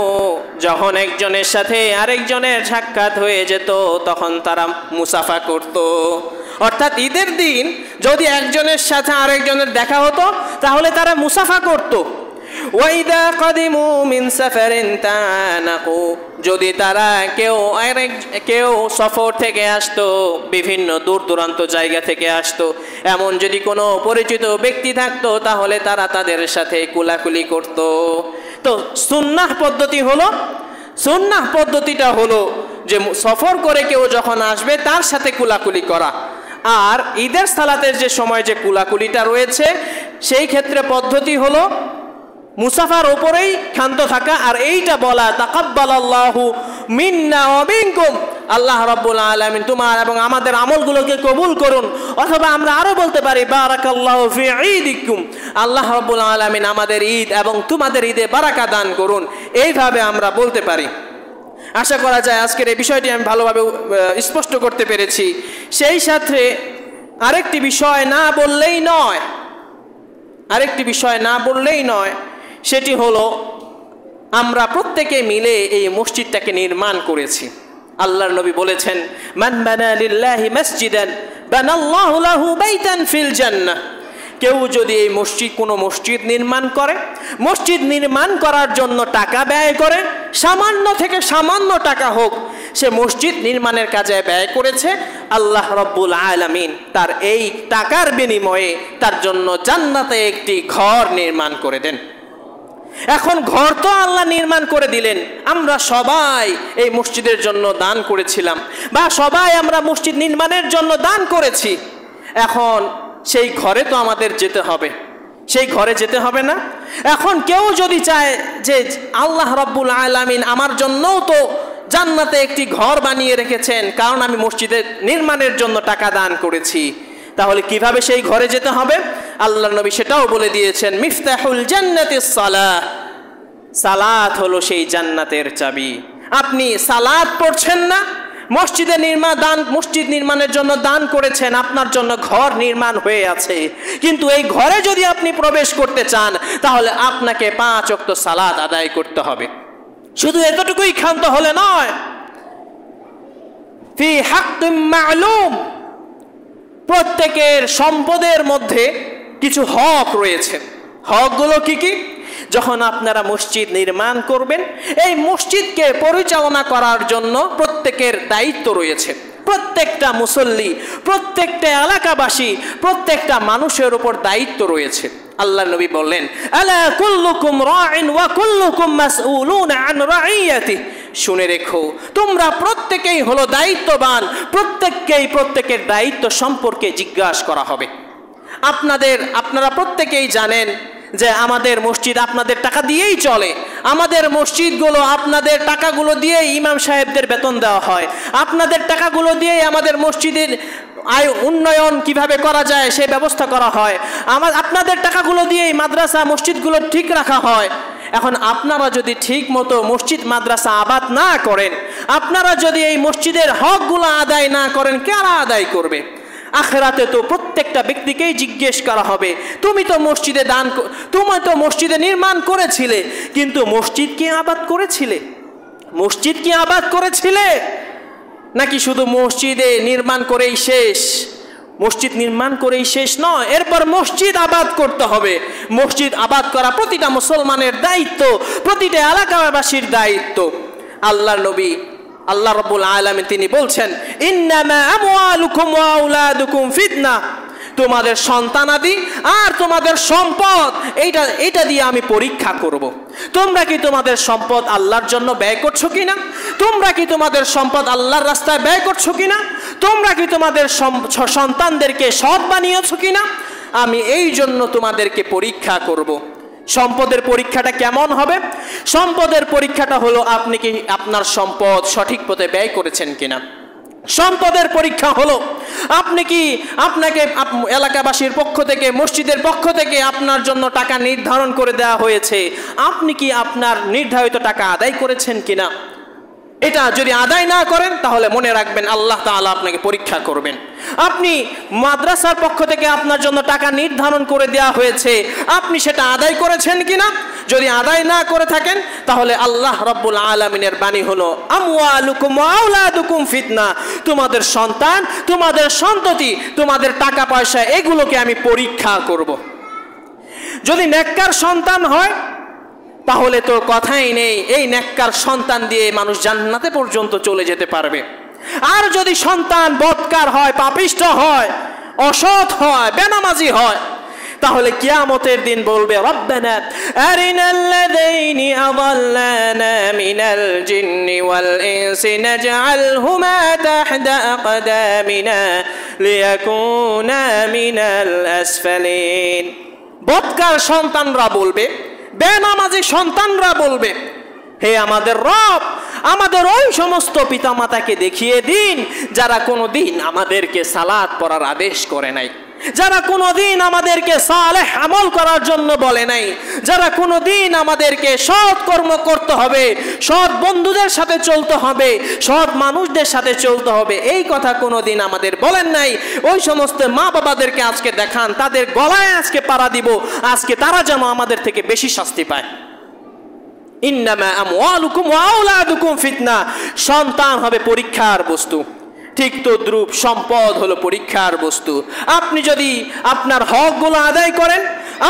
যখন একজনের সাথে আরেকজনের সাক্ষাৎ হয়ে যেত তখন তারা মুসাফা করত। অর্থাৎ ঈদের দিন যদি একজনের সাথে আরেকজনের দেখা হতো তাহলে তারা মুসাফা করত। ওয়াইদা কাদিমু মিন সাফারিন তানাকু, যদি তারা কেউ সফর থেকে আসতো, বিভিন্ন দূর দূরান্ত জায়গা থেকে আসতো, এমন যদি কোনো পরিচিত ব্যক্তি থাকতো তাহলে তারা তাদের সাথে কুলাকুলি করত। তো সুন্নাহ পদ্ধতিটা হলো যে সফর করে কেউ যখন আসবে তার সাথে কুলাকুলি করা। আর ঈদের সালাতের যে সময় যে কুলাকুলিটা রয়েছে সেই ক্ষেত্রে পদ্ধতি হলো মুসাফার উপরেই ক্ষান্ত থাকা, আর এইটা বলা তাকাব্বালাল্লাহু মিন্না ওয়া মিনকুম, আল্লাহ রাব্বুল আলামিন তোমার এবং আমাদের আমলগুলোকে কবুল করুন। অথবা আমরা আরো বলতে পারি বারাকাল্লাহু ফি ঈদিকুম, আল্লাহ রাব্বুল আলামিন আমাদের ঈদ এবং তোমাদের ঈদে বারাকা দান করুন, এইভাবে আমরা বলতে পারি। আশা করা যায় আজকের এই বিষয়টি আমি ভালোভাবে স্পষ্ট করতে পেরেছি। সেই সাথে আরেকটি বিষয় না বললেই নয়, সেটি হলো আমরা প্রত্যেকে মিলে এই মসজিদটাকে নির্মাণ করেছি। আল্লাহর নবী বলেছেন, মান বানা লিল্লাহি মাসজিদান বানাল্লাহু লাহু বাইতান ফিল জান্নাহ। কেউ যদি এই কোনো মসজিদ নির্মাণ করে, মসজিদ নির্মাণ করার জন্য টাকা ব্যয় করে, সামান্য থেকে সামান্য টাকা হোক, সে মসজিদ নির্মাণের কাজে ব্যয় করেছে, আল্লাহ রব্বুল আলামিন তার এই টাকার বিনিময়ে তার জন্য জান্নাতে একটি ঘর নির্মাণ করে দেন। এখন ঘর তো আল্লাহ নির্মাণ করে দিলেন, আমরা সবাই এই মসজিদের জন্য দান করেছিলাম, বা সবাই আমরা মসজিদ নির্মাণের জন্য দান করেছি। এখন সেই ঘরে তো আমাদের যেতে হবে, সেই ঘরে যেতে হবে না? এখন কেউ যদি চায় যে আল্লাহ রব্বুল আলামিন আমার জন্যও তো জান্নাতে একটি ঘর বানিয়ে রেখেছেন, কারণ আমি মসজিদের নির্মাণের জন্য টাকা দান করেছি, তাহলে কিভাবে সেই ঘরে যেতে হবে? আল্লাহর নবী সেটাও বলে দিয়েছেন, মিফতাহুল জান্নাতিস সালাহ, সালাত হলো সেই জান্নাতের চাবি। আপনি সালাত পড়ছেন না, মসজিদ নির্মাণের জন্য দান করেছেন, আপনার জন্য ঘর নির্মাণ হয়ে আছে, কিন্তু এই ঘরে যদি আপনি প্রবেশ করতে চান তাহলে আপনাকে 5 ওয়াক্ত সালাত আদায় করতে হবে। শুধু এতটুকুই ক্ষান্ত হলে নয়, ফি হাক্কিম মা'লুম, প্রত্যেকের সম্পদের মধ্যে কিছু হক রয়েছে। হকগুলো কি কি? যখন আপনারা মসজিদ নির্মাণ করবেন, এই মসজিদকে পরিচালনা করার জন্য প্রত্যেকের দায়িত্ব রয়েছে। প্রত্যেকটা মুসল্লি, প্রত্যেকটা এলাকাবাসী, প্রত্যেকটা মানুষের উপর দায়িত্ব রয়েছে। আল্লাহ নবী বললেন, আলা কুল্লুকুম রাইন ওয়া কুল্লুকুম মাসউলুন আন রাইয়াতিহি, শুনে রেখো তোমরা প্রত্যেকেই হলো দায়িত্ববান, প্রত্যেকের দায়িত্ব সম্পর্কে জিজ্ঞাসা করা হবে। আপনারা প্রত্যেকেই জানেন যে আমাদের মসজিদ আপনাদের টাকা দিয়েই চলে, আমাদের মসজিদগুলো আপনাদের টাকাগুলো দিয়ে ইমাম সাহেবদের বেতন দেওয়া হয়, আপনাদের টাকাগুলো দিয়ে আমাদের মসজিদের উন্নয়ন কিভাবে করা যায় সেই ব্যবস্থা করা হয়, আপনাদের টাকাগুলো দিয়ে মাদ্রাসা মসজিদগুলো ঠিক রাখা হয়। এখন আপনারা যদি ঠিক মতো মসজিদ মাদ্রাসা আবাদ না করেন, আপনারা যদি এই মসজিদের হকগুলো আদায় না করেন, কারা আদায় করবে? আখিরাতে তো প্রত্যেকটা ব্যক্তিকেই জিজ্ঞেস করা হবে, তুমি তো মসজিদে নির্মাণ করেছিলে, কিন্তু মসজিদ কি আবাদ করেছিলে? মসজিদ কি আবাদ করেছিলে? নাকি শুধু মসজিদে নির্মাণ করেই শেষ? মসজিদ নির্মাণ করেই শেষ নয়, এরপর মসজিদ আবাদ করতে হবে। মসজিদ আবাদ করা প্রতিটা মুসলমানের দায়িত্ব, প্রতিটা এলাকাবাসীর দায়িত্ব। আল্লাহর নবী আল্লাহ রাব্বুল আলামিন তিনি বলছেন, ইন্নামা আমওয়ালুকুম ওয়া আওলাদুকুম ফিতনা, তোমাদের সন্তানাদি আর তোমাদের সম্পদ এইটা দিয়ে আমি পরীক্ষা করব। তোমরা কি তোমাদের সম্পদ আল্লাহর জন্য ব্যয় করছো কিনা? তোমরা কি তোমাদের সম্পদ আল্লাহর রাস্তায় ব্যয় করছো কিনা? তোমরা কি তোমাদের সন্তানদেরকে সৎ বানিয়েছো কিনা? আমি এই জন্য তোমাদেরকে পরীক্ষা করব। সম্পদের পরীক্ষাটা কেমন হবে? সম্পদের পরীক্ষাটা হলো আপনি কি আপনার সম্পদ সঠিক পথে ব্যয় করেছেন কিনা। সম্পদের পরীক্ষা হলো আপনাকে এলাকাবাসীর পক্ষ থেকে, মসজিদের পক্ষ থেকে আপনার জন্য টাকা নির্ধারণ করে দেওয়া হয়েছে, আপনি কি আপনার নির্ধারিত টাকা আদায় করেছেন কিনা। এটা যদি আদায় না করেন তাহলে মনে রাখবেন আল্লাহ তাআলা আপনাকে পরীক্ষা করবেন। আপনি মাদ্রাসার পক্ষ থেকে আপনার জন্য টাকা নির্ধারণ করে দেওয়া হয়েছে, আপনি সেটা আদায় করেছেন কিনা। যদি আদায় না করে থাকেন তাহলে আল্লাহ রাব্বুল আলামিনের বাণী হলো, আমওয়ালুকুম ওয়া আওলাদুকুম ফিতনা, তোমাদের সন্তান, তোমাদের সন্ততি, তোমাদের টাকা পয়সা, এগুলোকে আমি পরীক্ষা করব। যদি নেককার সন্তান হয় তাহলে তো কথাই নেই, এই নেককার সন্তান দিয়ে মানুষ জান্নাতে পর্যন্ত চলে যেতে পারবে। আর যদি সন্তান বদকার হয়, পাপিষ্ঠ হয়, অসৎ হয়, বেনামাজি হয়, তাহলে কিয়ামতের দিন বলবে, রব্বানা আরিনাল্লাযীনি আযাল্লানা মিনাল জিন্নি ওয়াল ইনসি নাজআলহুমা তাহতা আকদামিনা লিয়াকুনা মিনাল আসফালিন। বদকার সন্তানরা বলবে, বেনামাজি সন্তানরা বলবে, হে আমাদের রব, আমাদের ওই সমস্ত পিতামাতাকে দেখিয়ে দিন যারা কোনোদিন আমাদেরকে সালাত পড়ার আদেশ করে নাই, যারা কোনোদিন আমাদেরকে সালেহ আমল করার জন্য বলে নাই, যারা কোনোদিন আমাদেরকে সৎ কর্ম করতে হবে, সৎ বন্ধুদের সাথে চলতে হবে, সৎ মানুষদের সাথে চলতে হবে, এই কথা কোনোদিন আমাদের বলেন নাই। ওই সমস্ত মা বাবাদেরকে আজকে দেখান, তাদের গলায় আজকে পাড়া দিব, আজকে তারা যেন আমাদের থেকে বেশি শাস্তি পায়। ইন্নামা আমওয়ালুকুম ওয়া আওলাদুকুম ফিতনা, সন্তান হবে পরীক্ষার বস্তু। ঠিক তদ্রূপ সম্পদ হলো পরীক্ষার বস্তু। আপনি যদি আপনার হকগুলো আদায় করেন,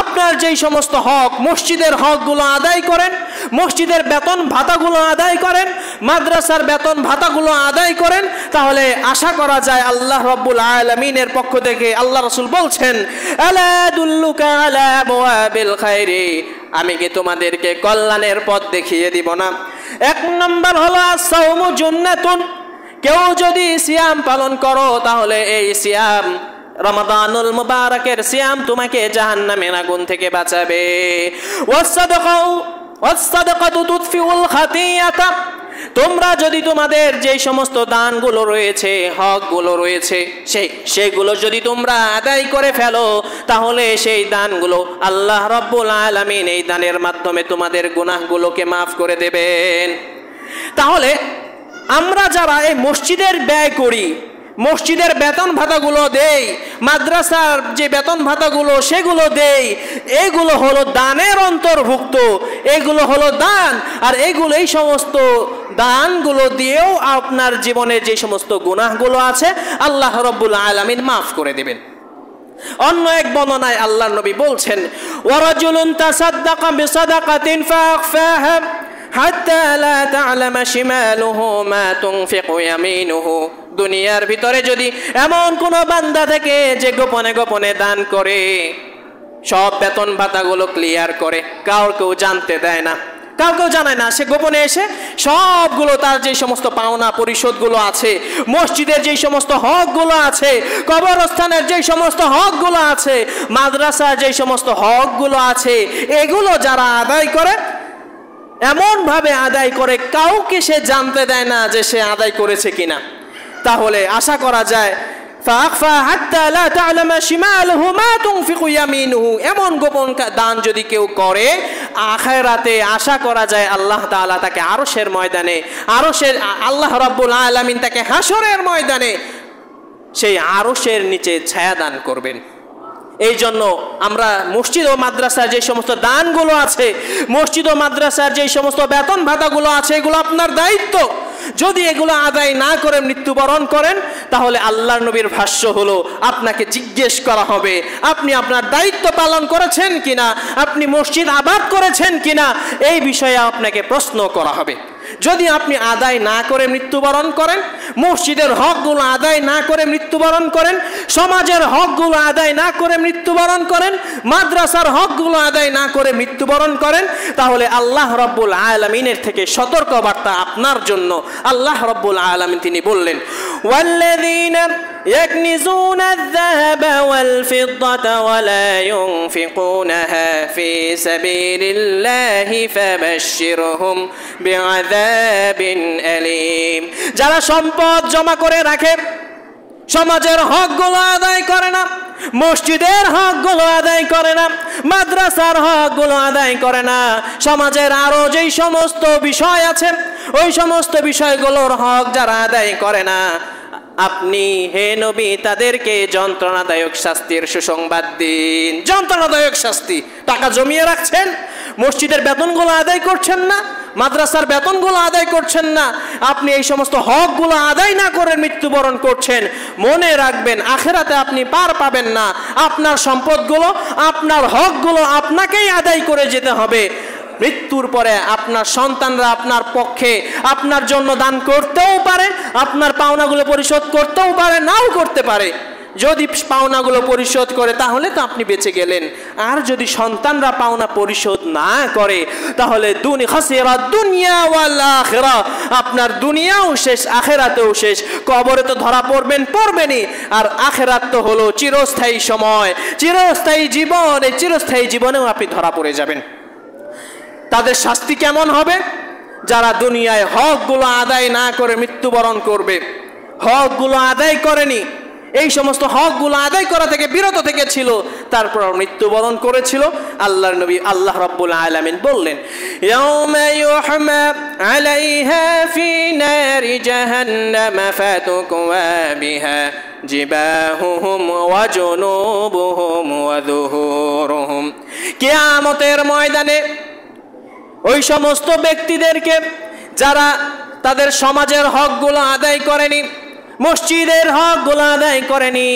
আপনার যেই সমস্ত হক, মসজিদের হকগুলো আদায় করেন, মসজিদের বেতন ভাতাগুলো আদায় করেন, মাদ্রাসার বেতন ভাতাগুলো আদায় করেন, তাহলে আশা করা যায় আল্লাহ রাব্বুল আলামিনের পক্ষ থেকে আল্লাহ রাসূল বলছেন, আলা দুল্লুকা আলা আবওয়াবিল খায়রি, আমি কি তোমাদেরকে কল্যাণের পথ দেখিয়ে দিব না? এক নম্বর হলো আস-সাওমু জুন্নাতুন, কেউ যদি সিয়াম পালন করো তাহলে এই সিয়াম, রমাদানুল মুবারকের সিয়াম তোমাকে জাহান্নামের আগুন থেকে বাঁচাবে। ওয়াস-সাদাকাতু তুতফিউল খাতিয়াতা, তোমরা যদি তোমাদের যে সমস্ত দানগুলো রয়েছে, হকগুলো রয়েছে, সেগুলো যদি তোমরা আদায় করে ফেলো, তাহলে সেই দানগুলো আল্লাহ রাব্বুল আলামিন এই দানের মাধ্যমে তোমাদের গুনাহগুলোকে মাফ করে দেবেন। তাহলে আমরা যারা এই মসজিদের ব্যয় করি, মসজিদের বেতন ভাতাগুলো দেই, মাদ্রাসার যে বেতন ভাতাগুলো সেগুলো দেই, এগুলো হলো দানের অন্তর্ভুক্ত, এগুলো হলো দান। আর এগুলো, এই সমস্ত দানগুলো দিয়েও আপনার জীবনে যে সমস্ত গুনাহগুলো আছে আল্লাহ রাব্বুল আলামিন মাফ করে দেবেন। অন্য এক বর্ণনায় আল্লাহর নবী বলছেন, ওয়ারাজুলুন তাসাদ্দাকা বিসাদাকাতিন ফাআখফাহা হাত্তা লা তা'লামা শিমালুহু মা তুনফিকু ইয়ামিনুহু, দুনিয়ার ভিতরে যদি এমন কোন বান্দা থাকে যে গোপনে গোপনে দান করে, সব বেতন ভাতাগুলো ক্লিয়ার করে, কাউকেও জানতে দেয় না, কাউকেও জানায় না, সে গোপনে এসে সবগুলো তার যে সমস্ত পাওনা পরিশোধগুলো আছে, মসজিদের যে সমস্ত হকগুলো আছে, কবরস্থানের যে সমস্ত হকগুলো আছে, মাদ্রাসার যে সমস্ত হকগুলো আছে, এগুলো যারা আদায় করে, এমন ভাবে আদায় করে কাউকে সে জানতে দেয় না যে সে আদায় করেছে কিনা, তাহলে আশা করা যায় ফাআখফা হাত্তা লা তা'লামা শিমালুহু মা তুনফিকু ইয়ামিনুহু, এমন গোপন দান যদি কেউ করে, আখিরাতে আশা করা যায় আল্লাহ তাআলা তাকে আরশের ময়দানে, আল্লাহ রাব্বুল আলামিন তাকে হাসরের ময়দানে সেই আরশের নিচে ছায়া দান করবেন। এই জন্য আমরা মসজিদ ও মাদ্রাসার যে সমস্ত দানগুলো আছে, মসজিদ ও মাদ্রাসার যে সমস্ত বেতন ভাতাগুলো আছে, এগুলো আপনার দায়িত্ব। যদি এগুলো আদায় না করে মৃত্যুবরণ করেন, তাহলে আল্লাহর নবীর ভাষ্য হলো আপনাকে জিজ্ঞেস করা হবে আপনি আপনার দায়িত্ব পালন করেছেন কিনা, আপনি মসজিদ আবাদ করেছেন কিনা, এই বিষয়ে আপনাকে প্রশ্ন করা হবে। যদি আপনি আদায় না করে মৃত্যুবরণ করেন, মসজিদের হকগুলো আদায় না করে মৃত্যুবরণ করেন, সমাজের হকগুলো আদায় না করে মৃত্যুবরণ করেন, মাদ্রাসার হকগুলো আদায় না করে মৃত্যুবরণ করেন, তাহলে আল্লাহ রাব্বুল আলামিনের থেকে সতর্ক বার্তা আপনার জন্য। আল্লাহ রাব্বুল আলামিন তিনি বললেন, ওয়াল্লাযীনা يكنزون الذهب والفضة ولا ينفقونها في سبيل الله فبشرهم بعذاب أليم, যারা সম্পদ জমা করে রাখে, সমাজের হকগুলো আদায় করে না, মসজিদের হকগুলো আদায় করে না, মাদ্রাসার হকগুলো আদায় করে না, সমাজের আরো যেই সমস্ত বিষয় আছে ওই সমস্ত বিষয়গুলোর হক যারা আদায় করে না, আপনি হে নবী তাদেরকে যন্ত্রণাদায়ক শাস্তির সুসংবাদ দিন। যন্ত্রণাদায়ক শাস্তি। টাকা জমিয়ে রাখছেন, মসজিদের বেতনগুলো আদায় করছেন না, মাদ্রাসার বেতনগুলো আদায় করছেন না, আপনি এই সমস্ত হকগুলো আদায় না করে মৃত্যুবরণ করছেন, মনে রাখবেন আখিরাতে আপনি পার পাবেন না। আপনার সম্পদগুলো, আপনার হকগুলো আপনাকেই আদায় করে যেতে হবে। মৃত্যুর পরে আপনার সন্তানরা আপনার পক্ষে আপনার জন্য দান করতেও পারে, আপনার পাওনাগুলো পরিশোধ করতেও পারে, নাও করতে পারে। যদি পাওনাগুলো পরিশোধ করে তাহলে তো আপনি বেঁচে গেলেন, আর যদি সন্তানরা পাওনা পরিশোধ না করে তাহলে খাসিরা দুনিয়া ওয়াল আখিরা, আপনার দুনিয়াও শেষ, আখিরাতেও শেষ। কবরে তো ধরা পড়বেনই, আর আখিরাত তো হলো চিরস্থায়ী সময়, চিরস্থায়ী জীবন। এই চিরস্থায়ী জীবনেও আপনি ধরা পড়ে যাবেন। তাদের শাস্তি কেমন হবে? যারা দুনিয়ায় হকগুলো আদায় না করে মৃত্যুবরণ করবে, হকগুলো আদায় করেনি, এই সমস্ত হকগুলো আদায় করা থেকে বিরত থেকে ছিল, তারপর মৃত্যুবরণ করেছিল। আল্লাহর নবী আল্লাহ রাব্বুল আলামিন বললেন, ইয়াউমা ইউহমা আলাইহা ফি নারি জাহান্নাম ফাতুকওয়া বিহা জিবাহুহুম ওয়া জুনুবুহুম ওয়া যুহুরুহুম। কিয়ামতের ময়দানে ওই সমস্ত ব্যক্তিদেরকে যারা তাদের সমাজের হকগুলো আদায় করেনি, মসজিদের হকগুলো আদায় করেনি,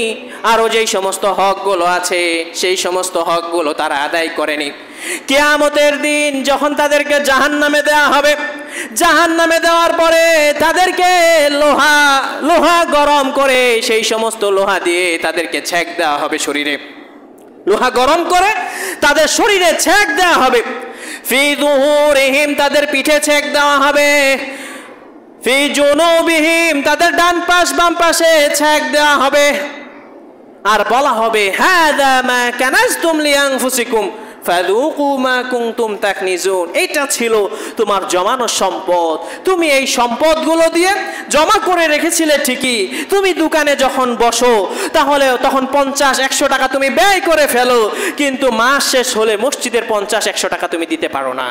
আরও যেই সমস্ত হকগুলো আছে সেই সমস্ত হকগুলো তারা আদায় করেনি। কিয়ামতের দিন যখন তাদেরকে জাহান্নামে দেওয়া হবে, জাহান্নামে দেওয়ার পরে তাদেরকে লোহা গরম করে সেই সমস্ত লোহা দিয়ে তাদেরকে ছেক দেওয়া হবে শরীরে, লোহা গরম করে তাদের শরীরে ছেক দেওয়া হবে। ফি যুহুরিহিম তাদের পিঠে ছেক দেওয়া হবে, ফি জুনুবিহিম তাদের ডান পাশ বাম পাশে ছেক দেওয়া হবে। আর বলা হবে হাযা মা কানাজতুম লিআনফুসিকুম ফাযুকু মা কুনতুম তাকনিজুন। এটা ছিল তোমার জমানো সম্পদ, তুমি এই সম্পদগুলো দিয়ে জমা করে রেখেছিলে ঠিকই, তুমি দোকানে যখন বসো তাহলে তখন 50-100 টাকা তুমি ব্যয় করে ফেলো, কিন্তু মাস শেষ হলে মসজিদের 50-100 টাকা তুমি দিতে পারো না।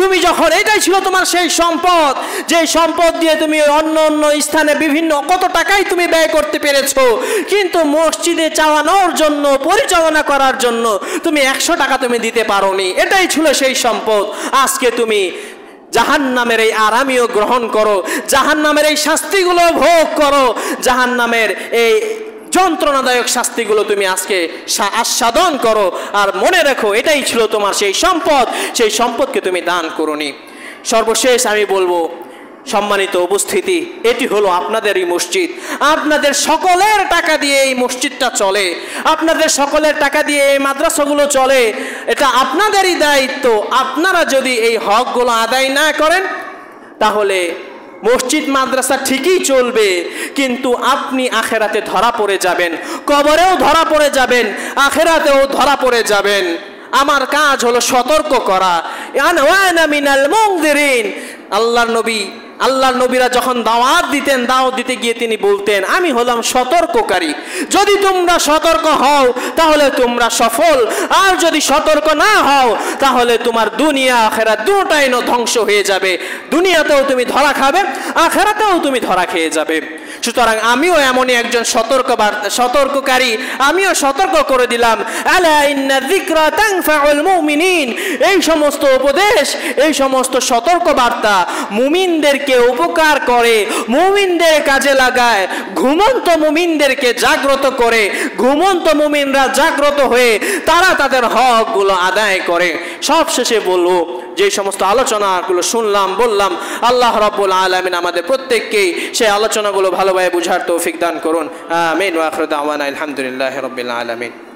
তুমি যখন এটাই ছিল তোমার সেই সম্পদ, যে সম্পদ দিয়ে তুমি অন্য অন্য স্থানে বিভিন্ন কত টাকাই তুমি ব্যয় করতে পেরেছো, কিন্তু মসজিদে চাওয়ানোর জন্য পরিচালনা করার জন্য তুমি 100 টাকা তুমি দিতে পারোনি। এটাই ছিল সেই সম্পদ। আজকে তুমি জাহান্নামের এই আরামিও গ্রহণ করো, জাহান্নামের এই শাস্তিগুলো ভোগ করো, জাহান্নামের এই যন্ত্রণাদায়ক শাস্তিগুলো তুমি আজকে আস্বাদন করো। আর মনে রাখো এটাই ছিল তোমার সেই সম্পদ, সেই সম্পদকে তুমি দান করোনি। সর্বশেষ আমি বলবো, সম্মানিত উপস্থিতি, এটি হলো আপনাদেরই মসজিদ, আপনাদের সকলের টাকা দিয়ে এই মসজিদটা চলে, আপনাদের সকলের টাকা দিয়ে এই মাদ্রাসাগুলো চলে, এটা আপনাদেরই দায়িত্ব। আপনারা যদি এই হকগুলো আদায় না করেন তাহলে মসজিদ মাদ্রাসা ঠিকই চলবে, কিন্তু আপনি আখেরাতে ধরা পড়ে যাবেন, কবরেও ধরা পড়ে যাবেন, আখেরাতেও ধরা পড়ে যাবেন। আমার কাজ হলো সতর্ক করা। আনা মিনাল মুনযিরিন। আল্লাহর নবীরা যখন দাওয়াত দিতেন, দাওয়াত দিতে গিয়ে তিনি বলতেন আমি হলাম সতর্ককারী। যদি তোমরা সতর্ক হও তাহলে তোমরা সফল, আর যদি সতর্ক না হও তাহলে তোমার দুনিয়া আখেরাত দুটোই ধ্বংস হয়ে যাবে। দুনিয়াতেও তুমি ধরা খাবে, আখেরাতেও তুমি ধরা খেয়ে যাবে। সুতরাং আমিও এমনই একজন সতর্ককারী, আমিও সতর্ক করে দিলাম। আলা ইন্না যিকরা তানফাউল মুমিনিন। এই সমস্ত উপদেশ, এই সমস্ত সতর্ক বার্তা মুমিনদেরকে উপকার করে, মুমিনদের কাজে লাগায়, ঘুমন্ত মুমিনদেরকে জাগ্রত করে, ঘুমন্ত মুমিনরা জাগ্রত হয়ে তারা তাদের হকগুলো আদায় করে। সবশেষে বলবো, যে সমস্ত আলোচনাগুলো শুনলাম বললাম, আল্লাহ রাব্বুল আলামিন আমাদের প্রত্যেককেই সেই আলোচনাগুলো ভালোভাবে বুঝার তৌফিক দান করুন। আমিন ওয়া আখিরু দাওয়ানা আলহামদুলিল্লাহি রাব্বিল আলামিন।